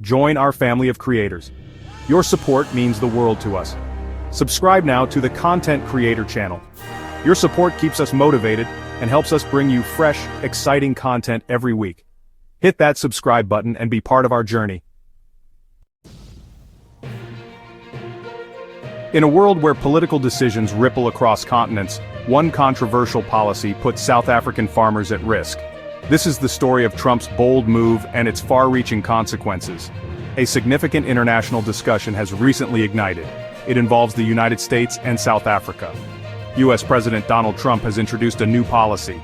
Join our family of creators. Your support means the world to us. Subscribe now to the Content Creator channel. Your support keeps us motivated and helps us bring you fresh, exciting content every week. Hit that subscribe button and be part of our journey. In a world where political decisions ripple across continents, one controversial policy puts South African farmers at risk. This is the story of Trump's bold move and its far-reaching consequences. A significant international discussion has recently ignited. It involves the United States and South Africa. U.S. President Donald Trump has introduced a new policy.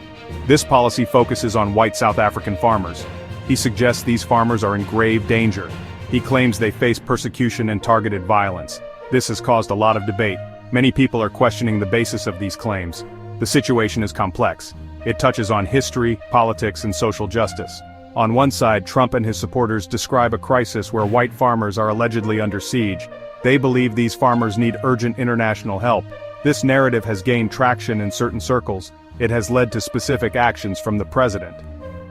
This policy focuses on white South African farmers. He suggests these farmers are in grave danger. He claims they face persecution and targeted violence. This has caused a lot of debate. Many people are questioning the basis of these claims. The situation is complex. It touches on history, politics, and social justice. On one side, Trump and his supporters describe a crisis where white farmers are allegedly under siege. They believe these farmers need urgent international help. This narrative has gained traction in certain circles. It has led to specific actions from the president.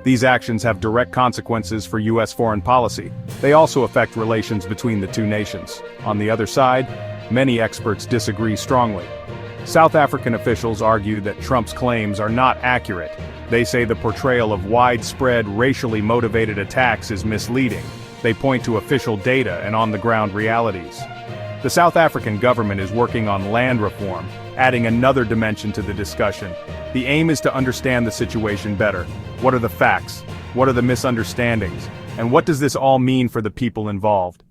These actions have direct consequences for U.S. foreign policy. They also affect relations between the two nations. On the other side, many experts disagree strongly. South African officials argue that Trump's claims are not accurate. They say the portrayal of widespread racially motivated attacks is misleading. They point to official data and on-the-ground realities. The South African government is working on land reform, adding another dimension to the discussion. The aim is to understand the situation better. What are the facts? What are the misunderstandings? And what does this all mean for the people involved?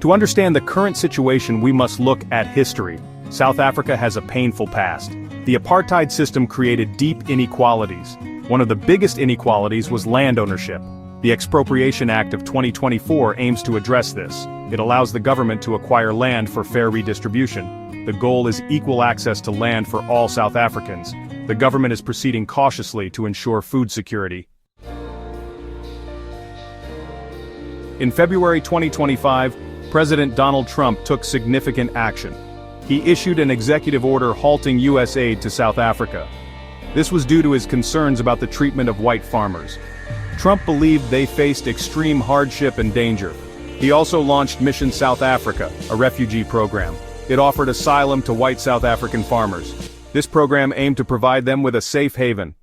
To understand the current situation, we must look at history. South Africa has a painful past. The apartheid system created deep inequalities. One of the biggest inequalities was land ownership. The Expropriation Act of 2024 aims to address this. It allows the government to acquire land for fair redistribution. The goal is equal access to land for all South Africans. The government is proceeding cautiously to ensure food security. In February 2025, President Donald Trump took significant action. He issued an executive order halting U.S. aid to South Africa. This was due to his concerns about the treatment of white farmers. Trump believed they faced extreme hardship and danger. He also launched Mission South Africa, a refugee program. It offered asylum to white South African farmers. This program aimed to provide them with a safe haven.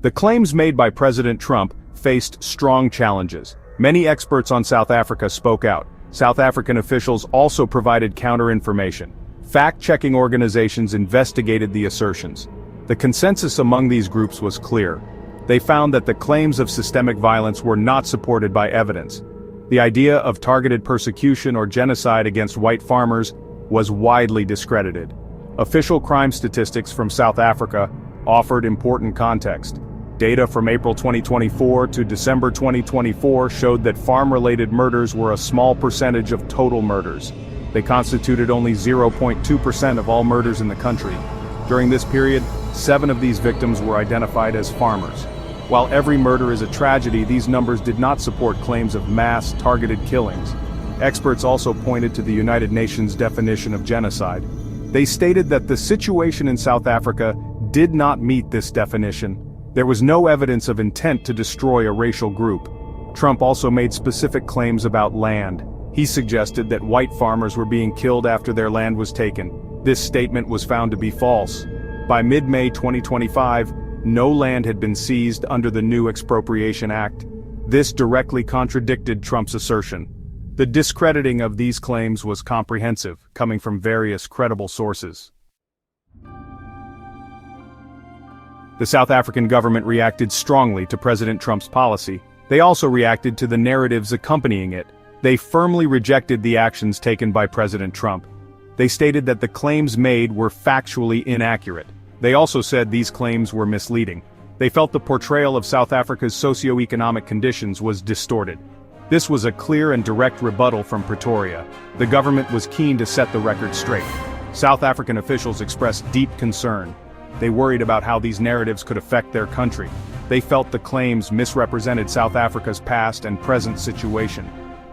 The claims made by President Trump faced strong challenges. Many experts on South Africa spoke out. South African officials also provided counter-information. Fact-checking organizations investigated the assertions. The consensus among these groups was clear. They found that the claims of systemic violence were not supported by evidence. The idea of targeted persecution or genocide against white farmers was widely discredited. Official crime statistics from South Africa offered important context. Data from April 2024 to December 2024 showed that farm-related murders were a small percentage of total murders. They constituted only 0.2% of all murders in the country. During this period, 7 of these victims were identified as farmers. While every murder is a tragedy, these numbers did not support claims of mass, targeted killings. Experts also pointed to the United Nations definition of genocide. They stated that the situation in South Africa did not meet this definition. There was no evidence of intent to destroy a racial group. Trump also made specific claims about land. He suggested that white farmers were being killed after their land was taken. This statement was found to be false. By mid-May 2025, no land had been seized under the new Expropriation Act. This directly contradicted Trump's assertion. The discrediting of these claims was comprehensive, coming from various credible sources. The South African government reacted strongly to President Trump's policy. They also reacted to the narratives accompanying it. They firmly rejected the actions taken by President Trump. They stated that the claims made were factually inaccurate. They also said these claims were misleading. They felt the portrayal of South Africa's socio-economic conditions was distorted. This was a clear and direct rebuttal from Pretoria. The government was keen to set the record straight. South African officials expressed deep concern. They worried about how these narratives could affect their country. They felt the claims misrepresented South Africa's past and present situation.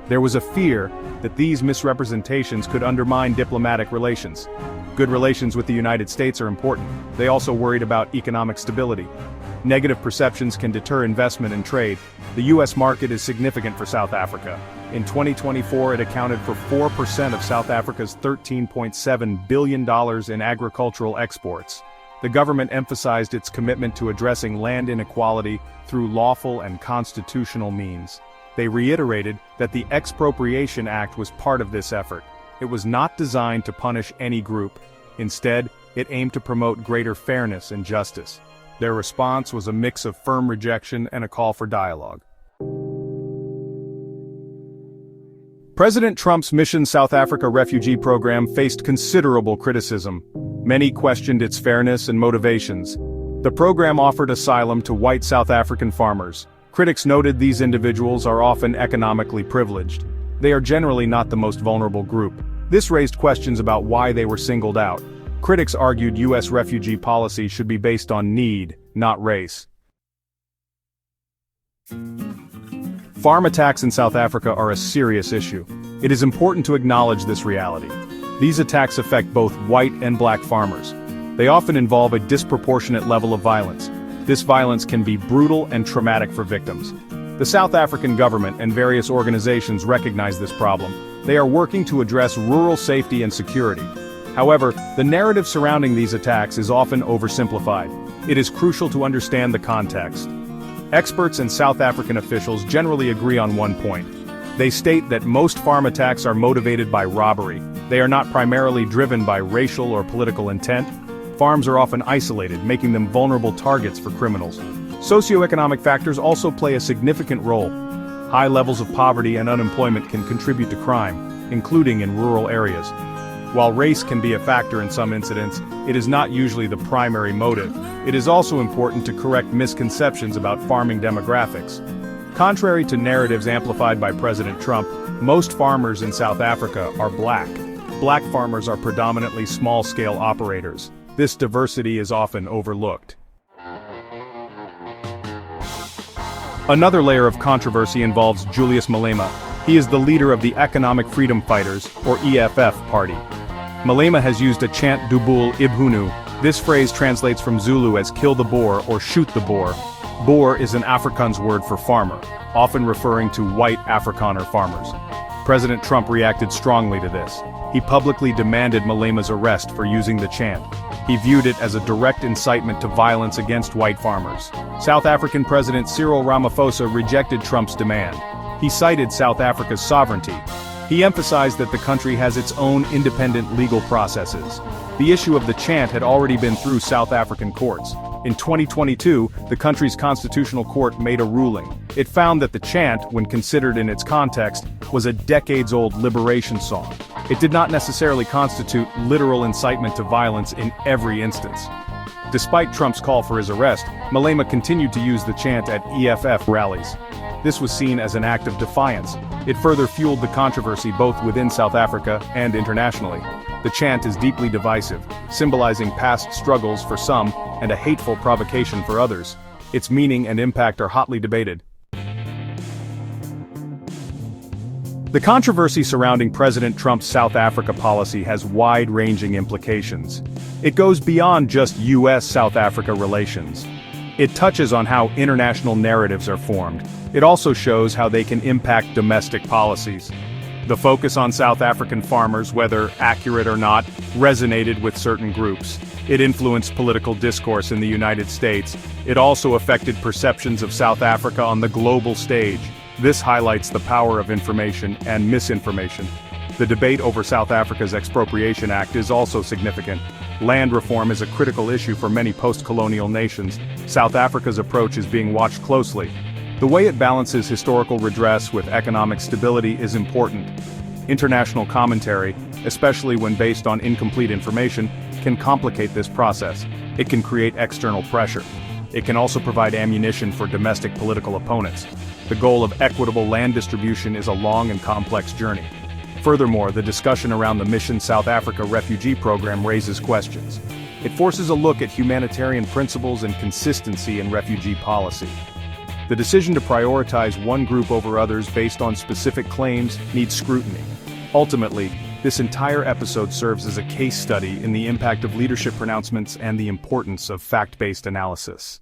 There was a fear that these misrepresentations could undermine diplomatic relations. Good relations with the United States are important. They also worried about economic stability. Negative perceptions can deter investment and trade. The U.S. market is significant for South Africa. In 2024, it accounted for 4% of South Africa's $13.7 billion in agricultural exports. The government emphasized its commitment to addressing land inequality through lawful and constitutional means. They reiterated that the Expropriation Act was part of this effort. It was not designed to punish any group. Instead, it aimed to promote greater fairness and justice. Their response was a mix of firm rejection and a call for dialogue. President Trump's Mission South Africa refugee program faced considerable criticism. Many questioned its fairness and motivations. The program offered asylum to white South African farmers. Critics noted these individuals are often economically privileged. They are generally not the most vulnerable group. This raised questions about why they were singled out. Critics argued U.S. refugee policy should be based on need, not race. Farm attacks in South Africa are a serious issue. It is important to acknowledge this reality. These attacks affect both white and black farmers. They often involve a disproportionate level of violence. This violence can be brutal and traumatic for victims. The South African government and various organizations recognize this problem. They are working to address rural safety and security. However, the narrative surrounding these attacks is often oversimplified. It is crucial to understand the context. Experts and South African officials generally agree on one point. They state that most farm attacks are motivated by robbery. They are not primarily driven by racial or political intent. Farms are often isolated, making them vulnerable targets for criminals. Socioeconomic factors also play a significant role. High levels of poverty and unemployment can contribute to crime, including in rural areas. While race can be a factor in some incidents, it is not usually the primary motive. It is also important to correct misconceptions about farming demographics. Contrary to narratives amplified by President Trump, most farmers in South Africa are black. Black farmers are predominantly small-scale operators. This diversity is often overlooked. Another layer of controversy involves Julius Malema. He is the leader of the Economic Freedom Fighters, or EFF, party. Malema has used a chant Dubul Ibhunu. This phrase translates from Zulu as kill the boer or shoot the boer. Boer is an Afrikaans word for farmer, often referring to white Afrikaner farmers. President Trump reacted strongly to this. He publicly demanded Malema's arrest for using the chant. He viewed it as a direct incitement to violence against white farmers. South African President Cyril Ramaphosa rejected Trump's demand. He cited South Africa's sovereignty. He emphasized that the country has its own independent legal processes. The issue of the chant had already been through South African courts. In 2022, the country's constitutional court made a ruling. It found that the chant, when considered in its context, was a decades-old liberation song. It did not necessarily constitute literal incitement to violence in every instance. Despite Trump's call for his arrest, Malema continued to use the chant at EFF rallies. This was seen as an act of defiance. It further fueled the controversy both within South Africa and internationally. The chant is deeply divisive, symbolizing past struggles for some and a hateful provocation for others. Its meaning and impact are hotly debated. The controversy surrounding President Trump's South Africa policy has wide-ranging implications. It goes beyond just U.S.-South Africa relations. It touches on how international narratives are formed. It also shows how they can impact domestic policies. The focus on South African farmers, whether accurate or not, resonated with certain groups. It influenced political discourse in the United States. It also affected perceptions of South Africa on the global stage. This highlights the power of information and misinformation. The debate over South Africa's Expropriation Act is also significant. Land reform is a critical issue for many post-colonial nations. South Africa's approach is being watched closely. The way it balances historical redress with economic stability is important. International commentary, especially when based on incomplete information, can complicate this process. It can create external pressure. It can also provide ammunition for domestic political opponents. The goal of equitable land distribution is a long and complex journey. Furthermore, the discussion around the Mission South Africa refugee program raises questions. It forces a look at humanitarian principles and consistency in refugee policy. The decision to prioritize one group over others based on specific claims needs scrutiny. Ultimately, this entire episode serves as a case study in the impact of leadership pronouncements and the importance of fact-based analysis.